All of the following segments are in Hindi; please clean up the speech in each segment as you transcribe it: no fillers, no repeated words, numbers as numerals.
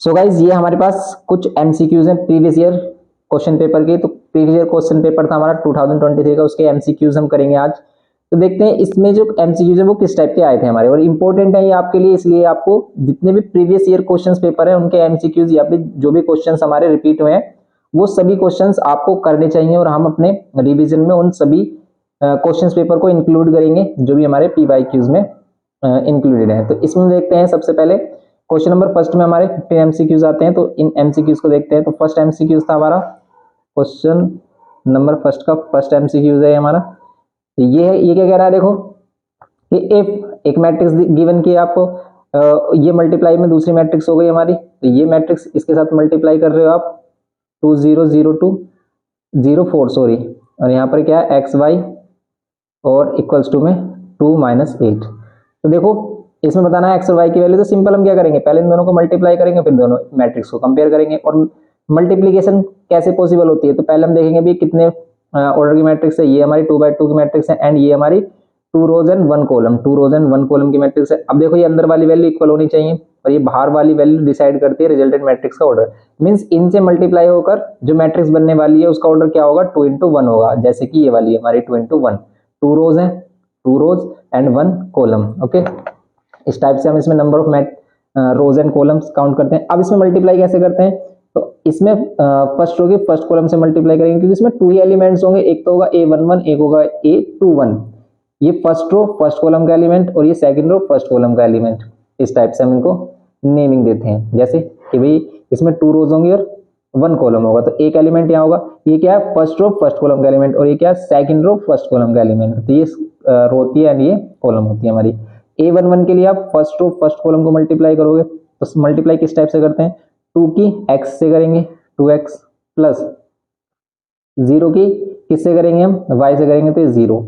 सो गाइज ये हमारे पास कुछ एमसीक्यूज हैं प्रीवियस ईयर क्वेश्चन पेपर के। तो प्रीवियस ईयर क्वेश्चन पेपर था हमारा 2023 का, उसके एमसीक्यूज हम करेंगे आज। तो देखते हैं इसमें जो एमसीक्यूज है वो किस टाइप के आए थे हमारे, और इंपॉर्टेंट है ये आपके लिए, इसलिए आपको जितने भी प्रीवियस ईयर क्वेश्चंस पेपर है उनके एमसीक्यूज या फिर जो भी क्वेश्चंस हमारे रिपीट हुए हैं वो सभी क्वेश्चंस आपको करने चाहिए, और हम अपने रिविजन में उन सभी क्वेश्चंस पेपर को इंक्लूड करेंगे जो भी हमारे पीवाईक्यूज में इंक्लूडेड है। तो इसमें देखते हैं सबसे पहले क्वेश्चन नंबर फर्स्ट में हमारे 15 एमसीक्यूज आते हैं, तो इन एमसीक्यूज को देखते हैं। तो फर्स्ट एमसीक्यूज था हमारा क्वेश्चन नंबर फर्स्ट का फर्स्ट एमसीक्यूज है हमारा। तो ये क्या कह रहा है, देखो कि इफ एक मैट्रिक्स गिवन की आपको ये मल्टीप्लाई में दूसरी मैट्रिक्स हो गई हमारी, तो ये मैट्रिक्स इसके साथ मल्टीप्लाई कर रहे हो आप 200204 सॉरी, और यहाँ पर क्या है एक्स वाई और इक्वल्स टू में 2 - 8। तो देखो इसमें बताना है एक्स और वाई की वैल्यू, तो सिंपल हम क्या करेंगे, पहले इन दोनों को मल्टीप्लाई करेंगे, फिर दोनों मैट्रिक्स को कंपेयर करेंगे। और मल्टीप्लीकेशन कैसे पॉसिबल होती है, तो पहले हम देखेंगे भी कितने ऑर्डर की मैट्रिक्स है। ये हमारी 2x2 की मैट्रिक्स है, एंड ये हमारी 2 rows and 1 column 2 rows and 1 column की मैट्रिक्स है। अब देखो ये अंदर वाली वैल्यू इक्वल होनी चाहिए, और ये बाहर वाली वैल्यू डिसाइड करती है रिजल्टेंट मैट्रिक्स का ऑर्डर। मींस इनसे मल्टीप्लाई होकर जो मैट्रिक्स बनने वाली है उसका ऑर्डर क्या होगा, 2 × 1 होगा। जैसे कि ये वाली है हमारी 2 × 1, 2 रोज है, 2 रोज एंड 1 कॉलम। ओके, इस टाइप से हम इसमें number of rose and columns count करते हैं। अब इसमें मल्टीप्लाई कैसे करते हैं, तो इसमें फर्स्ट रो की फर्स्ट कॉलम से मल्टीप्लाई करेंगे, क्योंकि इसमें 2 ही एलिमेंट्स होंगे, एक तो होगा A11 एक होगा A21। ये फर्स्ट रो फर्स्ट कॉलम का एलिमेंट और ये सेकंड रो फर्स्ट कॉलम का एलिमेंट। इस टाइप से हम इनको नेमिंग देते हैं, जैसे कि भाई इसमें 2 रोज होंगी और 1 कॉलम होगा, तो एक एलिमेंट यहाँ होगा, ये क्या है फर्स्ट रो फर्स्ट कॉलम का एलिमेंट, और ये क्या है सेकंड रो फर्स्ट कॉलम का एलिमेंट। तो ये रो होती है एंड ये कॉलम होती है हमारी। A11 के लिए आप फर्स्ट रो फर्स्ट कॉलम को मल्टीप्लाई करोगे, तो मल्टीप्लाई किस टाइप से करते हैं, 2 की x से करेंगे 2x प्लस 0 की किससे करेंगे हम y से करेंगे, तो 0।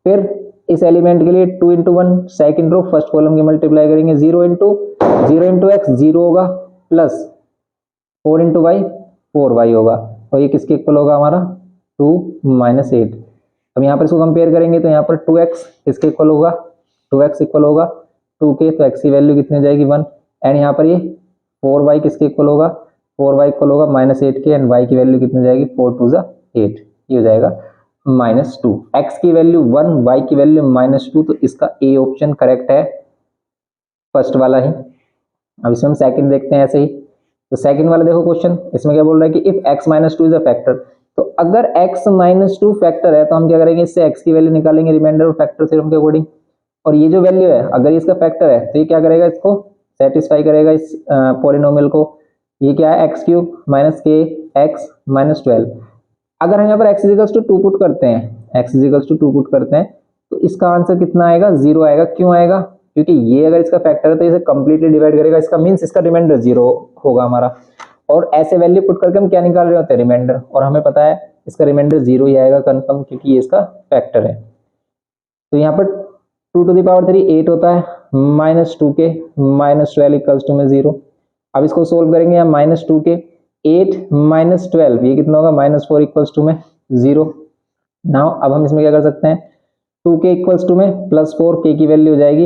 फिर इस एलिमेंट के लिए 2 × 1 सेकंड रो फर्स्ट कॉलम की मल्टीप्लाई करेंगे, 0 × x 0 होगा, प्लस 4 × y 4y होगा, और ये किसके इक्वल होगा हमारा 2 - 8। अब यहाँ पर इसको कंपेयर करेंगे, तो यहाँ पर 2x किसके इक्वल होगा, 2x इक्वल होगा 2 के, तो x की वैल्यू कितनी हो जाएगी 1, एंड यहाँ पर ये 4y किसके इक्वल होगा, 4y इक्वल होगा -8 के, एंड y की वैल्यू कितनी हो जाएगी 4 × 2 = 8, ये हो जाएगा -2। x की वैल्यू 1 y की वैल्यू -2, तो इसका ए ऑप्शन करेक्ट है, फर्स्ट वाला ही। अब इसमें हम सेकंड देखते हैं ऐसे ही। तो सेकंड वाला देखो क्वेश्चन, इसमें क्या बोल रहा है कि if x - 2 is a factor, तो अगर x - 2 फैक्टर है तो हम क्या करेंगे, इससे x की वैल्यू निकालेंगे रिमाइंडर और फैक्टर थ्योरम के अकॉर्डिंग। और ये जो वैल्यू है अगर इसका फैक्टर है तो ये क्या करेगा, इसको सेटिस्फाई करेगा इस पॉलिनोमियल को। ये क्या है x³ - k x - 12। अगर हम यहाँ पर x = 2 पुट करते हैं, x = 2 पुट करते हैं, तो इसका आंसर कितना आएगा, 0 आएगा। क्यों आएगा, क्योंकि ये अगर इसका फैक्टर है तो इसे कंप्लीटली डिवाइड करेगा, इसका मींस इसका रिमाइंडर 0 होगा हमारा। और ऐसे वैल्यू पुट करके हम क्या निकाल रहे होते हैं, रिमाइंडर, और हमें पता है इसका रिमाइंडर 0 ही आएगा कंफर्म, क्योंकि ये इसका फैक्टर है। तो यहाँ पर 2 to the power 3 8 होता है, -2k -12 इक्वल्स टू में 0। अब इसको सोल्व करेंगे, या -2k 8 - 12 ये कितना होगा, -4 इक्वल्स टू में 0। नाउ अब हम इसमें क्या कर सकते हैं, 2k इक्वल्स टू में +4 k की वैल्यू हो जाएगी,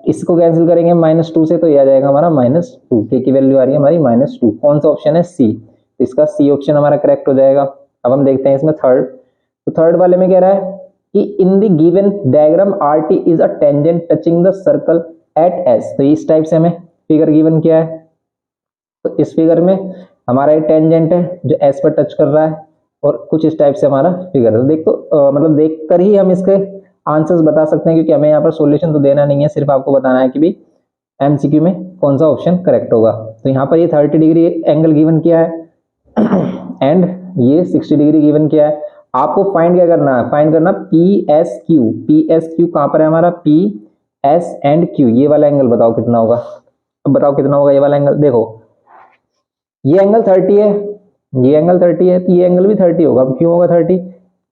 इसको कैंसिल करेंगे -2 से, तो ये आ जाएगा हमारा -2, k की वैल्यू आ रही है हमारी -2। कौन सा ऑप्शन है, सी, तो इसका सी ऑप्शन हमारा करेक्ट हो जाएगा। अब हम देखते हैं इसमें थर्ड। तो थर्ड वाले में कह रहा है कि in the given diagram RT is a tangent touching the circle eight S। तो इस टाइप से हमें फिगर गिवन किया है, तो इस फिगर में हमारा ये टेंजेंट है जो S पर टच कर रहा है, और कुछ इस टाइप से हमारा फिगर है। देख तो मतलब देखकर ही हम इसके आंसर्स बता सकते हैं, क्योंकि हमें यहाँ पर सॉल्यूशन तो देना नहीं है, सिर्फ आपको बताना है कि भी MCQ में कौन सा ऑप्शन करेक्ट होगा। तो यहाँ पर ये 30 डिग्री एंगल गिवन किया है एंड ये 60 डिग्री गिवन किया है। आपको फाइंड क्या करना है, फाइंड करना PSQ। PSQ कहां पर है हमारा, PS एंड Q, ये वाला एंगल बताओ कितना होगा। अब बताओ कितना होगा ये वाला एंगल, देखो ये एंगल 30 है, ये एंगल 30 है, तो ये एंगल भी 30 होगा। अब क्यों होगा 30,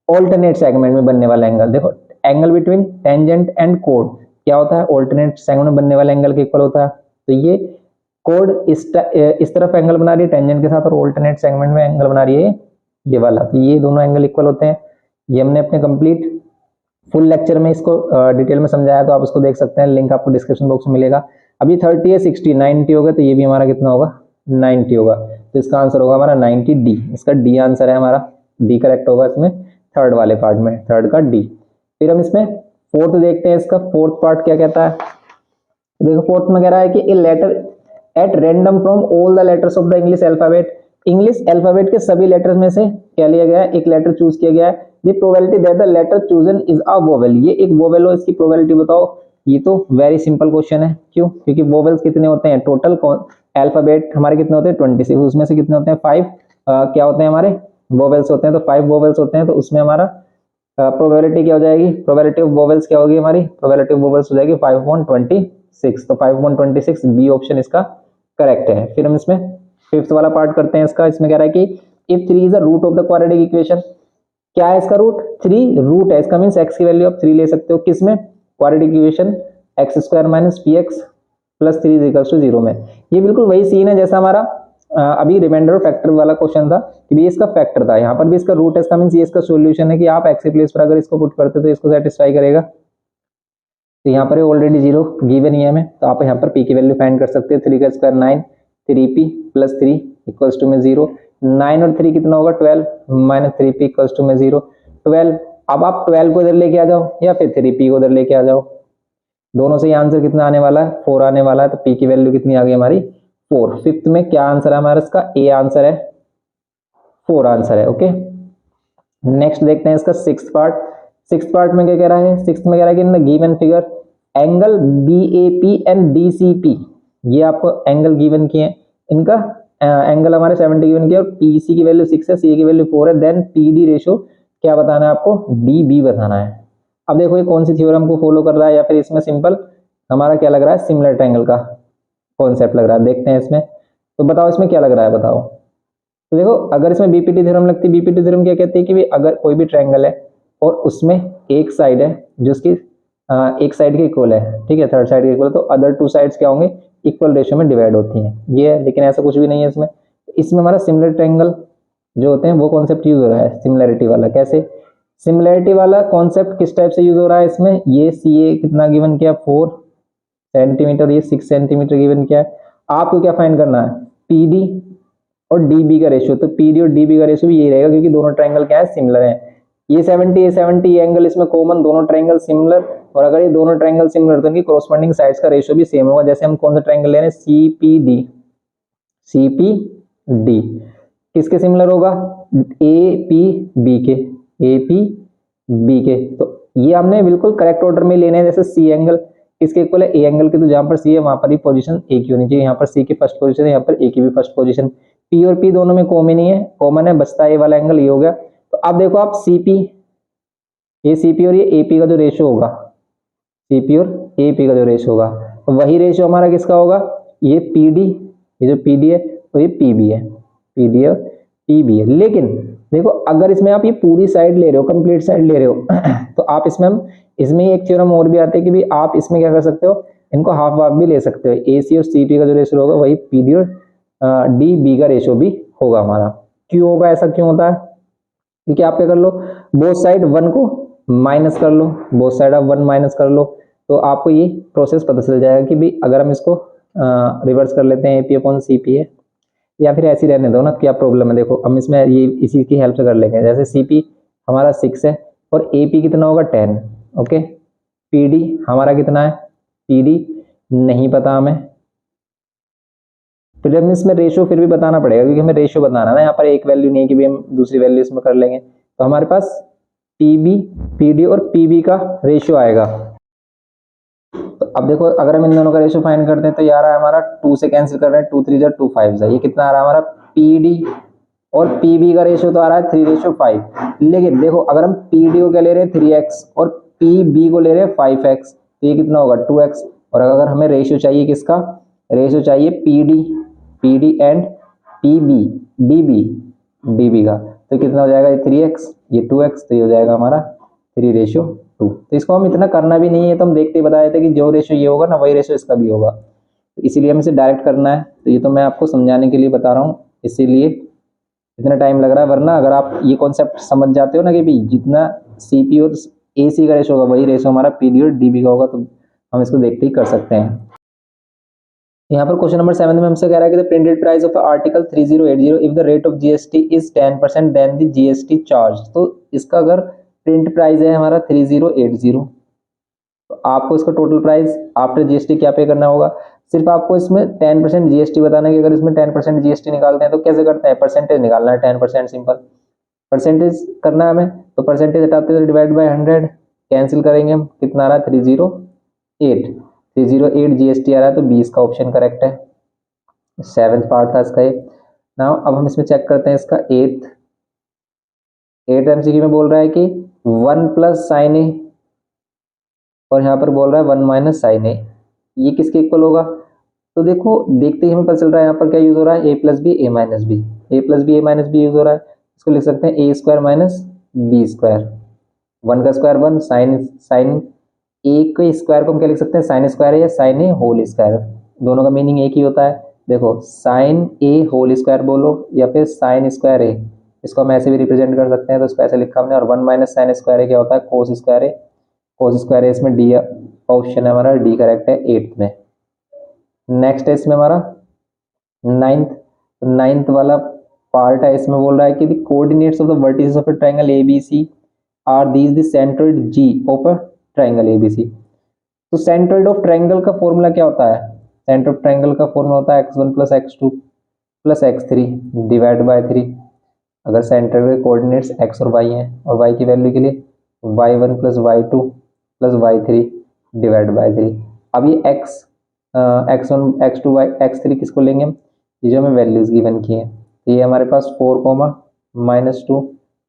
ऑल्टरनेट सेगमेंट में बनने वाला एंगल। देखो angle between tangent and code क्या होता है, ऑल्टरनेट सेगमेंट में बनने वाले एंगल के इक्वल होता है। तो ये कोड इस तरफ एंगल बना रही है टेंजेंट के साथ, और ऑल्टरनेट सेगमेंट में एंगल बना रही है ये वाला, तो ये दोनों एंगल इक्वल होते हैं। ये हमने अपने कंप्लीट फुल लेक्चर में इसको डिटेल में समझाया, तो आप उसको देख सकते हैं, लिंक आपको डिस्क्रिप्शन बॉक्स में मिलेगा। अभी 30 है, 60 90 होगा, तो ये भी हमारा कितना होगा 90 होगा, तो इसका आंसर होगा हमारा 90 डी। इसका डी आंसर है हमारा, डी करेक्ट होगा इसमें थर्ड वाले पार्ट में, थर्ड का डी। फिर हम इसमें फोर्थ देखते हैं, इसका फोर्थ पार्ट क्या कहता है। देखो फोर्थ में कह रहा है कि a letter at random from all the letters of the English alphabet, English alphabet के सभी लेटर्स में से क्या लिया गया है, एक लेटर चूज किया गया है। The probability that the letter chosen is a vowel, ये एक वोवेल हो, इसकी प्रोबेबिलिटी बताओ। ये तो वेरी सिंपल क्वेश्चन है, क्यों, क्योंकि वोवेल्स कितने होते हैं टोटल, अल्फाबेट हमारे कितने होते हैं 26, उसमें से कितने होते हैं 5 क्या होते हैं हमारे वोवेल्स होते हैं, तो 5 वोवेल्स होते हैं, तो उसमें हमारा प्रोबेबिलिटी क्या हो जाएगी, प्रोबेबिलिटी ऑफ वोवेल्स क्या होगी हमारी, प्रोबेबिलिटी ऑफ वोवेल्स हो जाएगी 5/26, तो 5/26 बी ऑप्शन इसका करेक्ट है। फिर हम इसमें फिफ्थ वाला पार्ट करते हैं इसका। इसमें कह रहा है कि if 3 is the root of the quadratic equation, क्या है इसका रूट, 3 रूट है इसका, मींस x की वैल्यू आप 3 ले सकते हो किसमें, क्वाड्रेटिक इक्वेशन x² - px + 3 = 0 में। ये बिल्कुल वही सीन है जैसा हमारा अभी रिमाइंडर फैक्टर वाला क्वेश्चन था कि ये इसका फैक्टर था, यहाँ पर भी इसका रूट है, इसका मींस ये इसका सॉल्यूशन है कि आप x के प्लेस पर अगर इसको पुट करते तो इसको सेटिस्फाई करेगा। तो यहाँ पर ऑलरेडी 0 गिवन ही है हमें, तो आप यहाँ पर p की वैल्यू फाइंड कर सकते हैं। 3 का स्क्वायर 9, 3p + 3 = 0, 9 और 3 कितना होगा 12 - 3p = 0, 12। अब आप 12 को इधर लेके आ जाओ या फिर 3p को इधर लेके आ जाओ, दोनों से ये आंसर कितना आने वाला है 4 आने वाला है, तो p की वैल्यू कितनी आ गई हमारी 4। फिफ्थ में क्या आंसर है हमारा, इसका ए आंसर है, 4 आंसर है। ओके, नेक्स्ट देखते हैं इसका सिक्स्थ पार्ट। सिक्स्थ पार्ट में क्या कह रहा है, सिक्स्थ में कह रहा है कि in the given figure angle BAP and DCP, ये आपको एंगल गिवन किए हैं, इनका एंगल हमारे 70 गिवन किया और PC की वैल्यू 6 है, C की वैल्यू 4 है, देन PD रेशियो क्या बताना है आपको, DB बताना है। अब देखो ये कौन सी थ्योरम को फॉलो कर रहा है, या फिर इसमें सिंपल हमारा क्या लग रहा है, सिमिलर ट्रायंगल का कॉन्सेप्ट लग रहा है। देखते हैं इसमें, तो बताओ इसमें क्या लग रहा है बताओ। तो देखो अगर इसमें BPT थ्योरम लगती है, BPT थ्योरम क्या कहती है कि अगर कोई भी ट्रायंगल है और उसमें एक साइड है जो उसकी एक साइड के इक्वल है, ठीक है, थर्ड साइड के इक्वल, तो अदर 2 साइड्स क्या होंगे, इक्वल रेशियो में डिवाइड होती हैं, ये है। लेकिन ऐसा कुछ भी नहीं है इसमें, इसमें हमारा सिमिलर ट्रायंगल जो होते हैं वो कॉन्सेप्ट यूज हो रहा है, सिमिलैरिटी वाला। कैसे, सिमिलैरिटी वाला कॉन्सेप्ट किस टाइप से यूज हो रहा है इसमें, ये CA कितना गिवन किया 4 सेंटीमीटर, ये 6 सेंटीमीटर गिवन किया है। आपको क्या फाइंड करना है, PD और DB का रेशियो, तो PD और DB का रेशियो भी यही रहेगा क्योंकि दोनों ट्रायंगल क्या है, सिमिलर है। ये 70 ये 70 एंगल इसमें कॉमन, दोनों ट्रायंगल सिमिलर, और अगर ये दोनों ट्रायंगल सिमिलर तो इनकी कॉरस्पॉन्डिंग साइड्स का रेशियो भी सेम होगा। जैसे हम कौन सा ट्रायंगल ले रहे हैं, CPD किसके सिमिलर होगा, APB के, APB के। तो ये हमने बिल्कुल करेक्ट ऑर्डर में लेने हैं। जैसे C एंगल किसके इक्वल है, A एंगल के, तो जहां पर C है वहां पर ही पोजीशन A की होनी चाहिए, यहाँ पर C की फर्स्ट पोजीशन है, यहाँ पर A की भी फर्स्ट पोजीशन। P और P दोनों में कॉमन ही है, कॉमन है, बचता है ये वाला एंगल, ये हो गया। तो अब देखो आप CP, ये CP और ये AP का जो रेशियो होगा, CP और AP का जो रेशियो होगा, तो वही रेशियो हमारा किसका होगा, ये PD, ये जो PD है तो ये PB है, PD और PB है। लेकिन देखो अगर इसमें आप ये पूरी साइड ले रहे हो, कंप्लीट साइड ले रहे हो तो आप इसमें हम इसमें एक थ्योरम और भी आते है कि भाई आप इसमें क्या कर सकते हो, इनको हाफ हाफ भी ले सकते हो। AC और CP का जो रेशियो होगा वही PD और DB का रेशियो भी होगा हमारा। क्यों होगा, ऐसा क्यों होता है, क्योंकि आप क्या कर लो, बोथ साइड 1 को माइनस कर लो, बोथ साइड आप 1 माइनस कर लो, तो आपको ये प्रोसेस पता चल जाएगा कि भाई अगर हम इसको रिवर्स कर लेते हैं, AP/CP है, या फिर ऐसे रहने दो ना, क्या प्रॉब्लम है। देखो हम इसमें ये इसी की हेल्प से कर लेंगे। जैसे CP हमारा 6 है और AP कितना होगा 10, ओके। PD हमारा कितना है, PD नहीं पता हमें, फिर हम इसमें रेशियो फिर भी बताना पड़ेगा क्योंकि हमें रेशियो बताना है ना, यहाँ पर एक वैल्यू नहीं कि भी हम दूसरी वैल्यू इसमें कर लेंगे। तो हमारे पास PB, PD और PB का रेशियो आएगा। तो अब देखो अगर हम इन दोनों का रेशियो फाइंड करते हैं तो यार हमारा 2 से कैंसिल कर रहे हैं, 2 3 जा 2 5 जा, ये कितना आ रहा है हमारा, PD और PB का रेशियो तो आ रहा है 3:5। लेकिन देखो अगर हम PD को क्या ले रहे हैं 3x और PB को ले रहे हैं 5x, तो ये कितना होगा 2x। और अगर हमें रेशियो चाहिए किसका, रेशियो चाहिए PD एंड PB DB का, तो कितना हो जाएगा, ये 3x ये 2x, तो ये हो जाएगा हमारा 3:2। तो इसको हम इतना करना भी नहीं है, तो हम देखते ही बता देते कि जो रेशियो ये होगा ना वही रेशियो इसका भी होगा, तो इसीलिए हमें इसे डायरेक्ट करना है। तो ये तो मैं आपको समझाने के लिए बता रहा हूँ, इसीलिए इतना टाइम लग रहा है। वरना अगर आप ये कॉन्सेप्ट समझ जाते हो ना कि भाई जितना CP और AC का रेशियो होगा वही रेशियो हमारा PD और DB का होगा, तो हम इसको देखते ही कर सकते हैं। यहाँ पर क्वेश्चन नंबर 7 में हमसे कह रहा है कि the printed price of article 3080 if the rate of GST is 10% then the GST charge. तो इसका अगर प्रिंट प्राइस है हमारा 3080, तो आपको इसका टोटल प्राइस आफ्टर जीएसटी क्या पे करना होगा। सिर्फ आपको इसमें 10% जीएसटी बताना है कि अगर इसमें 10% जीएसटी निकालते हैं तो कैसे करते हैं, परसेंटेज निकालना है 10%, सिंपल परसेंटेज करना है हमें। तो परसेंटेज हटाते हैं डिवाइड बाय 100, कैंसिल करेंगे हम, कितना आ रहा है 308 जीएसटी आ रहा है, तो 20 का ऑप्शन करेक्ट है। 7th पार्ट था इसका ये। नाउ अब हम इसमें चेक करते हैं इसका 8th एमसीक्यू में बोल रहा है कि 1 प्लस साइन ए और यहाँ पर बोल रहा है 1 माइनस साइन ए, ये किसके इक्वल होगा। तो देखो देखते ही हमें पता चल रहा है यहाँ पर क्या यूज हो रहा है, A plus B A minus B, A plus B A minus B use हो रहा है। इसको लिख सकते हैं A square minus B square, 1 का स्क्वायर 1, साइन ए के स्क्वायर को हम क्या लिख सकते हैं, साइन स्क्वायर है या साइन ए होल स्क्वायर, दोनों का मीनिंग एक ही होता है। देखो साइन ए होल स्क्वायर बोलो या फिर साइन स्क्वायर ए, इसको हम ऐसे भी रिप्रेजेंट कर सकते हैं, तो इसको ऐसे लिखा हमने। और 1 माइनस साइन स्क्वायर ए क्या होता है, कोस स्क्वायर ए, कोस स्क्वायर ए, इसमें डी ऑप्शन है हमारा, डी करेक्ट है 8th में। नेक्स्ट है इसमें हमारा 9th वाला पार्ट है, इसमें बोल रहा है कि the coordinates of the vertices of a triangle ABC are these the centroid G of a triangle ABC. तो सेंट्रोइड ऑफ ट्रायंगल का फॉर्मूला क्या होता है, सेंटर ऑफ ट्रायंगल का फॉर्मूला होता है x1 plus x2 plus x3 divide by 3। अगर सेंटर के कोऑर्डिनेट्स x और y हैं और y की वैल्यू के लिए y1 plus y2 plus y3 divide by 3। अब ये x1 x2 x3 किसको लेंगे हम, ये जो हमें वैल्यूज गिवन की हैं, तो ये हमारे पास 4, -2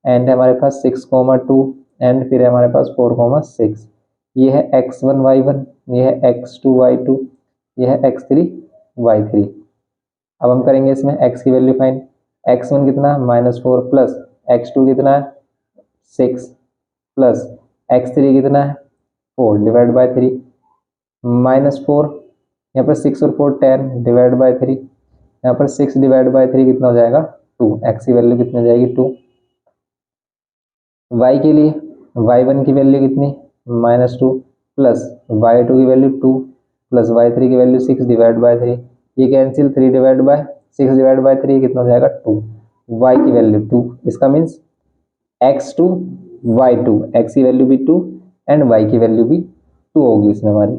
एंड हमारे पास 6, 2 एंड फिर हमारे पास 4, 6। ये है x1 y1, ये है x2 y2, ये है x3 y3। अब हम करेंगे इसमें x की वैल्यू फाइंड, x1 कितना -4 प्लस x2 कितना है 6 प्लस x3 कितना है 4 डिवाइड बाय 3, -4 यहाँ पर 6 और 4 10 डिवाइड बाय 3, यहाँ पर 6 डिवाइड बाय 3 कितना हो जाएगा 2, x की वैल्यू कितनी हो जाएगी 2। y के लिए y1 की वैल्यू कितनी -2 प्लस y2 की वैल्यू 2 प्लस y3 की वैल्यू 6 डिवाइड बाय 3, ये cancel 3 divide by 6 divide by 3 कितना हो जाएगा 2, y की वैल्यू 2, इसका मीन्स x2 y2, x की वैल्यू भी 2 एंड y की वैल्यू भी 2 होगी इसमें हमारी।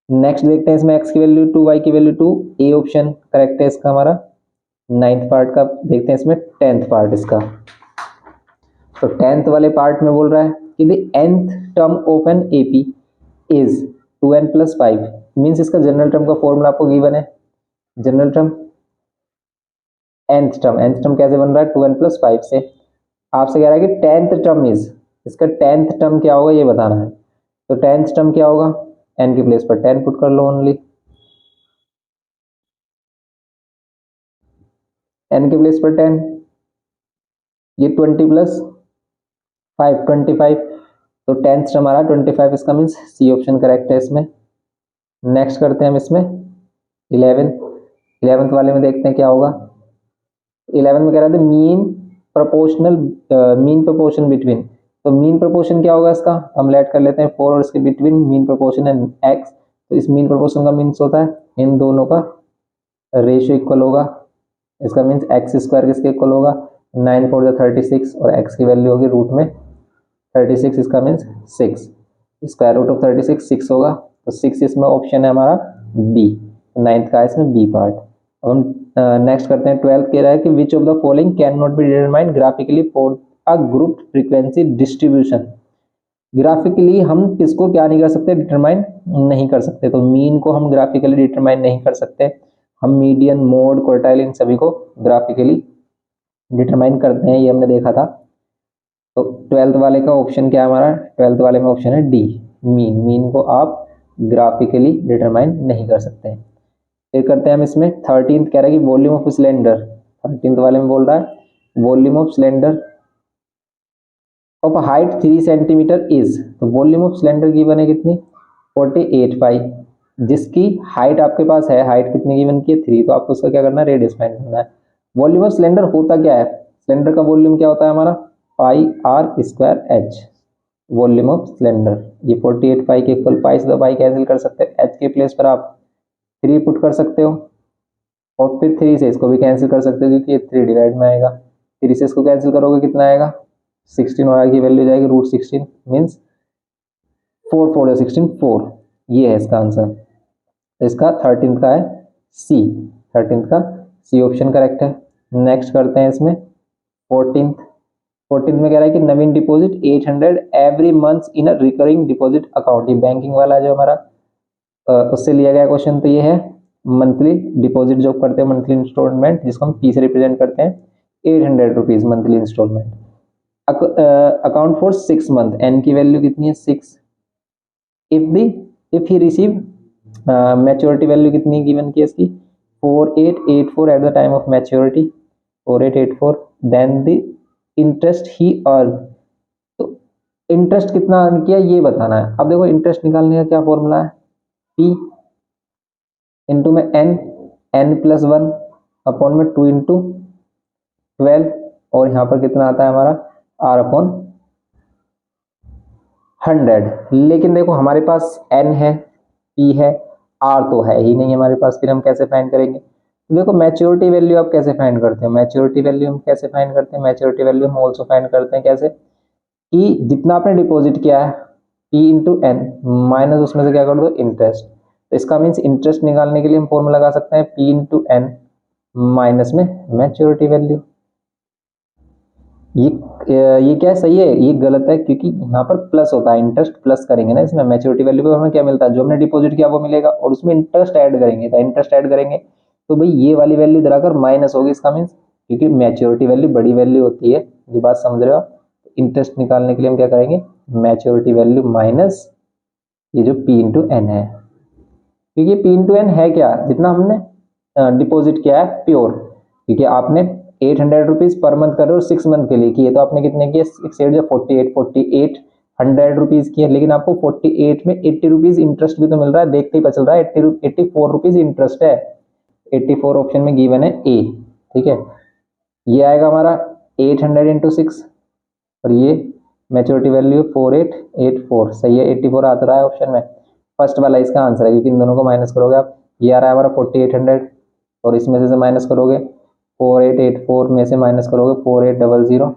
नेक्स्ट देखते हैं इसमें x की वैल्यू 2 y की वैल्यू 2, ए ऑप्शन करेक्ट है इसका हमारा। 9th पार्ट का देखते हैं इसमें 10th पार्ट इसका। तो 10th वाले पार्ट में बोल रहा है कि the nth term of an AP is 2n plus 5, means इसका जनरल टर्म का फॉर्मूला आपको गिवन है। जनरल टर्म nth टर्म कैसे बन रहा है 2n प्लस 5 से। आपसे कह रहा है कि 10th टर्म इज, इसका 10th टर्म क्या होगा ये बताना है। तो 10th टर्म क्या होगा, n की प्लेस पर 10 पुट कर लो ओनली, n की प्लेस पर 10, ये 20 प्लस 5 25, तो 10th टर्म हमारा 25, इसका मीन्स सी ऑप्शन करेक्ट है इसमें। नेक्स्ट करते हैं हम इसमें 11th वाले में देखते हैं क्या होगा। 11 में कह रहा था मीन प्रोपोर्शन बिटवीन, तो मीन प्रोपोर्शन क्या होगा इसका, हम लेट कर लेते हैं 4 और इसके बिटवीन मीन प्रोपोर्शन है x, तो इस मीन प्रोपोर्शन का मीन्स होता है इन दोनों का रेशियो इक्वल होगा, इसका मीन्स एक्स स्क्वायर किसके इक्वल होगा 9 4 36 और x की वैल्यू होगी रूट में 36, इसका मीन्स 6, स्क्वायर रूट ऑफ 36 6 होगा, तो 6 इसमें ऑप्शन है हमारा बी, 9th का इसमें बी पार्ट। अब हम नेक्स्ट करते हैं 12th कह रहा है कि which of the following can not be determined graphically for a group frequency distribution. Graphically हम किसको क्या नहीं कर सकते, डिटरमाइन नहीं कर सकते। तो मीन को हम ग्राफिकली डिटरमाइन नहीं कर सकते, हम मीडियन मोड क्वार्टाइल इन सभी को ग्राफिकली डिटरमाइन करते हैं, ये हमने देखा था। तो 12th वाले का ऑप्शन क्या है हमारा, 12th वाले में ऑप्शन है डी मीन को आप ग्राफिकली डिटरमाइन नहीं कर सकते। फिर करते हैं हम इसमें 13th कह रहा है कि वॉल्यूम ऑफ सिलेंडर, 13th वाले में बोल रहा है volume of cylinder of height 3 centimetre is, तो वॉल्यूम ऑफ सिलेंडर गिवन है कितनी 48 पाई, जिसकी हाइट आपके पास है, हाइट कितनी गिवन की है 3, तो आपको उसका क्या करना है रेडियस फाइंड करना है। वॉल्यूम ऑफ सिलेंडर होता क्या है, सिलेंडर का वॉल्यूम क्या होता है हमारा pi R square H, volume of cylinder, ये 48 पाई के इक्वल, पाई से तो पाई कैंसिल कर सकते हैं, एच के प्लेस पर आप 3 पुट कर सकते हो और फिर 3 से इसको भी कैंसिल कर सकते हो क्योंकि ये 3 डिवाइड में आएगा। 3 से इसको कैंसिल करोगे कितना आएगा 16 और आगे की वैल्यू जाएगी √16 मीन्स 4 4 16 4। ये है इसका आंसर। इसका 13th का है सी, 13th का सी ऑप्शन करेक्ट है। नेक्स्ट करते हैं इसमें 14th में कह रहा है कि Naveen deposit 800 every month in a recurring deposit account. ये बैंकिंग वाला जो हमारा उससे लिया गया क्वेश्चन। तो ये है मंथली डिपॉजिट जो करते हैं मंथली इंस्टॉलमेंट जिसको हम पी से रिप्रेजेंट करते हैं 800 rupees monthly instalment. Account for 6 month, n की वैल्यू कितनी है 6। If he receive maturity value कितनी गिवन की है इसकी 4884 at the time of maturity 4884 then the interest he earn. तो इंटरेस्ट कितना अर्न किया ये बताना है। अब देखो इंटरेस्ट निकालने का क्या फॉर्मूला है P इंटू में n प्लस 1 अपॉन में 2 इंटू 12 और यहाँ पर कितना आता है हमारा r अपॉन 100। लेकिन देखो हमारे पास n है p है r तो है ही नहीं हमारे पास, फिर हम कैसे फाइंड करेंगे। तो देखो मैच्योरिटी वैल्यू आप कैसे फाइंड करते हैं, मैच्योरिटी वैल्यू हम कैसे फाइंड करते हैं, मैच्योरिटी वैल्यू हम ऑल्सो फाइंड करते हैं कैसे कि जितना आपने डिपॉजिट किया है p इंटू एन माइनस उसमें से क्या कर दो इंटरेस्ट। तो इसका मीन्स इंटरेस्ट निकालने के लिए हम फॉर्मूला लगा सकते हैं p इंटू एन माइनस में मैच्योरिटी वैल्यू। ये क्या सही है ये गलत है क्योंकि यहाँ पर प्लस होता है, इंटरेस्ट प्लस करेंगे ना इसमें। मैच्योरिटी वैल्यू पे हमें क्या मिलता है जो हमने डिपॉजिट किया वो मिलेगा और उसमें इंटरेस्ट ऐड करेंगे। तो इंटरेस्ट ऐड करेंगे तो भाई ये वाली वैल्यू इधर आकर माइनस होगी। इसका मीन्स क्योंकि मैच्योरिटी वैल्यू बड़ी वैल्यू होती है, ये बात समझ रहे हो। इंटरेस्ट निकालने के लिए हम क्या करेंगे मैच्योरिटी वैल्यू माइनस ये जो p इंटू एन है, क्योंकि p इंटू एन है क्या जितना हमने डिपॉजिट किया है प्योर। क्योंकि आपने 800 रुपीज पर मंथ कर रहे हो 6 मंथ के लिए किए तो आपने कितने किए 48 100 रुपीज किए, लेकिन आपको 48 में 80 रुपीज इंटरेस्ट भी तो मिल रहा है, देखते ही पता चल रहा है 84 रुपीज इंटरेस्ट है। 84 ऑप्शन में गिवन है ए, ठीक है। ये आएगा हमारा 800 इंटू 6 और ये मैच्योरिटी वैल्यू 4884 सही है। 84 आता रहा है ऑप्शन में, फर्स्ट वाला इसका आंसर है क्योंकि इन दोनों को माइनस करोगे आप। ये आ रहा है हमारा 4800 और इसमें से माइनस करोगे 4884 में से माइनस करोगे 4800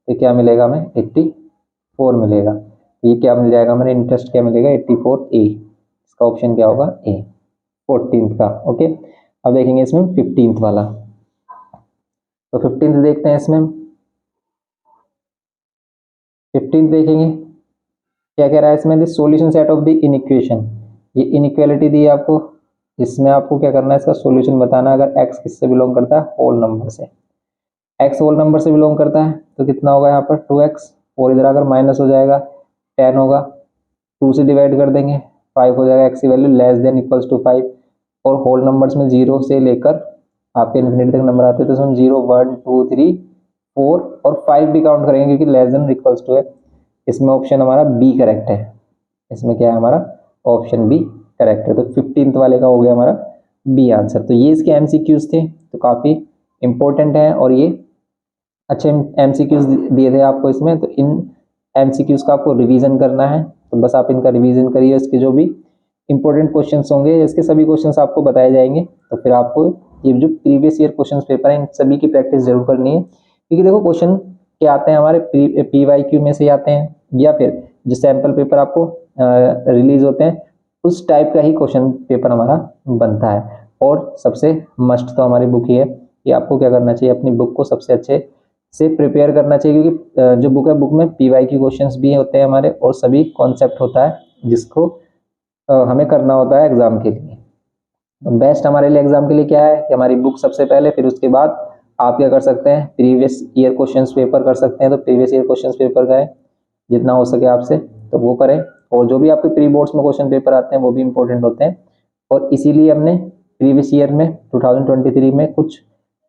तो क्या मिलेगा हमें 84 मिलेगा। तो ये क्या मिल जाएगा हमें इंटरेस्ट क्या मिलेगा 84A। इसका ऑप्शन क्या होगा ए 14th का। ओके अब देखेंगे इसमें 15th वाला। तो 15th देखते हैं इसमें 15th देखेंगे क्या कह रहा है इसमें solution set of the inequation. ये इनइक्वालिटी दी है आपको, इसमें आपको क्या करना है इसका सॉल्यूशन बताना। अगर x किससे बिलोंग करता है होल नंबर से, x होल नंबर से बिलोंग करता है तो कितना होगा यहाँ पर 2x और इधर अगर माइनस हो जाएगा 10 होगा, 2 से डिवाइड कर देंगे 5 हो जाएगा, x की value less than equals to 5 और होल नंबर्स में 0 से लेकर आपके इन्फिनिटी तक नंबर आते हैं तो हम 0 1 2 3 4 और 5 भी काउंट करेंगे क्योंकि लेस देन इक्वल्स टू है। इसमें ऑप्शन हमारा बी करेक्ट है, इसमें क्या है हमारा ऑप्शन बी करेक्ट है। तो 15th वाले का हो गया हमारा बी आंसर। तो ये इसके एमसीक्यूज थे तो काफ़ी इंपॉर्टेंट है और ये अच्छे एमसीक्यूज दिए थे आपको इसमें। तो इन एमसीक्यूज का आपको रिवीजन करना है तो बस आप इनका रिवीजन करिए। इसके जो भी इंपॉर्टेंट क्वेश्चंस होंगे इसके सभी क्वेश्चंस आपको बताए जाएंगे। तो फिर आपको ये जो प्रीवियस ईयर क्वेश्चन पेपर है इन सभी की प्रैक्टिस जरूर करनी है क्योंकि देखो क्वेश्चन क्या आते हैं हमारे PYQ में से आते हैं या फिर जो सैम्पल पेपर आपको रिलीज होते हैं उस टाइप का ही क्वेश्चन पेपर हमारा बनता है। और सबसे मस्ट तो हमारी बुक ही है कि आपको क्या करना चाहिए अपनी बुक को सबसे अच्छे से प्रिपेयर करना चाहिए क्योंकि जो बुक है बुक में PYQ क्वेश्चंस भी होते हैं हमारे और सभी कॉन्सेप्ट होता है जिसको हमें करना होता है एग्जाम के लिए। तो बेस्ट हमारे लिए एग्जाम के लिए क्या है कि हमारी बुक सबसे पहले, फिर उसके बाद आप क्या कर सकते हैं प्रीवियस ईयर क्वेश्चंस पेपर कर सकते हैं। तो प्रीवियस ईयर क्वेश्चंस पेपर करें जितना हो सके आपसे तो वो करें और जो भी आपके प्री बोर्ड्स में क्वेश्चन पेपर आते हैं वो भी इंपॉर्टेंट होते हैं। और इसीलिए हमने प्रीवियस ईयर में 2023 में कुछ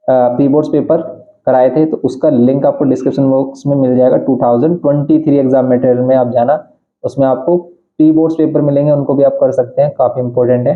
प्री बोर्ड्स पेपर कराए थे तो उसका लिंक आपको डिस्क्रिप्शन बॉक्स में मिल जाएगा। 2023 एग्जाम मटेरियल में आप जाना, उसमें आपको प्री बोर्ड्स पेपर मिलेंगे, उनको भी आप कर सकते हैं, काफ़ी इंपॉर्टेंट है।